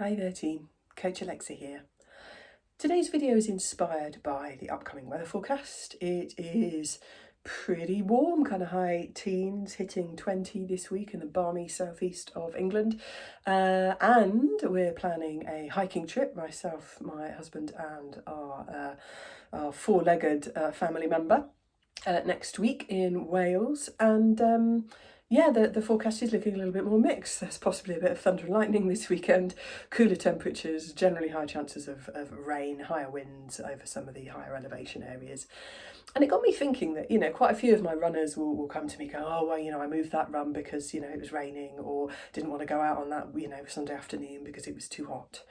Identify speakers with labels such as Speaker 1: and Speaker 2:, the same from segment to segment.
Speaker 1: Hi there team, Coach Alexa here. Today's video is inspired by the upcoming weather forecast. It is pretty warm, kind of high teens, hitting 20 this week in the balmy southeast of England. And we're planning a hiking trip, myself, my husband and our four-legged family member next week in Wales. And yeah, the forecast is looking a little bit more mixed. There's possibly a bit of thunder and lightning this weekend, cooler temperatures, generally high chances of rain, higher winds over some of the higher elevation areas. And it got me thinking that, quite a few of my runners will come to me go, oh, well, I moved that run because, it was raining, or didn't want to go out on that, Sunday afternoon because it was too hot.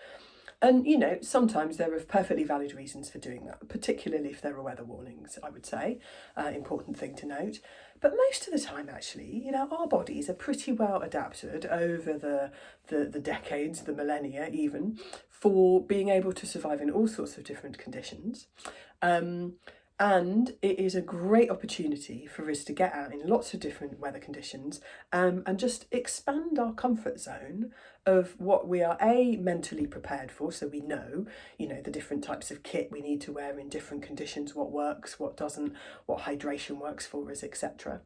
Speaker 1: And, sometimes there are perfectly valid reasons for doing that, particularly if there are weather warnings, I would say. Important thing to note. But most of the time, actually, our bodies are pretty well adapted over the decades, the millennia even, for being able to survive in all sorts of different conditions. And it is a great opportunity for us to get out in lots of different weather conditions and just expand our comfort zone of what we are mentally prepared for, so we know, the different types of kit we need to wear in different conditions, what works, what doesn't, what hydration works for us, etc.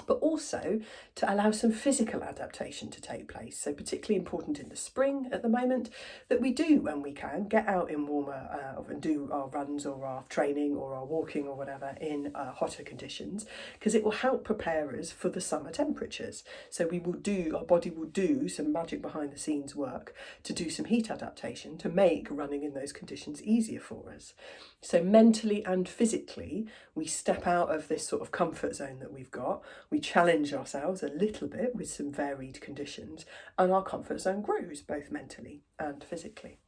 Speaker 1: But also to allow some physical adaptation to take place. So particularly important in the spring at the moment, that we do, when we can, get out in warmer and do our runs or our training or our walking or whatever in hotter conditions, because it will help prepare us for the summer temperatures. So our body will do some magic behind the scenes work to do some heat adaptation to make running in those conditions easier for us. So mentally and physically, we step out of this sort of comfort zone that we've got. We challenge ourselves a little bit with some varied conditions, and our comfort zone grows both mentally and physically.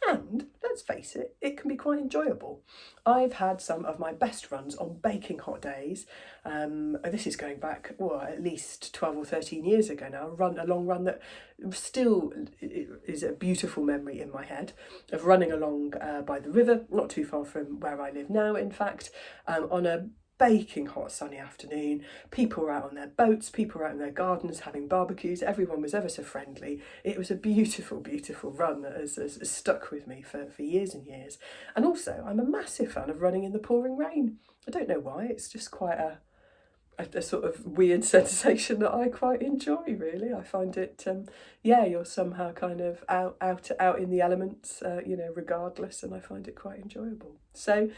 Speaker 1: And let's face it, it can be quite enjoyable. I've had some of my best runs on baking hot days. This is going back, at least 12 or 13 years ago now, a long run that still is a beautiful memory in my head of running along by the river, not too far from where I live now, in fact, on a baking hot sunny afternoon. People were out on their boats, people were out in their gardens having barbecues, everyone was ever so friendly. It was a beautiful, beautiful run that has stuck with me for years and years. And also, I'm a massive fan of running in the pouring rain. I don't know why, it's just quite a sort of weird sensation that I quite enjoy, really. I find it, you're somehow kind of out in the elements, regardless, and I find it quite enjoyable. So,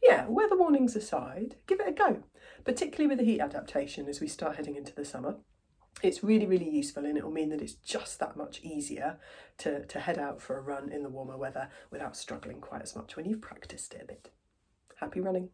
Speaker 1: yeah, weather warnings aside, give it a go, particularly with the heat adaptation as we start heading into the summer. It's really, really useful, and it will mean that it's just that much easier to head out for a run in the warmer weather without struggling quite as much when you've practiced it a bit. Happy running.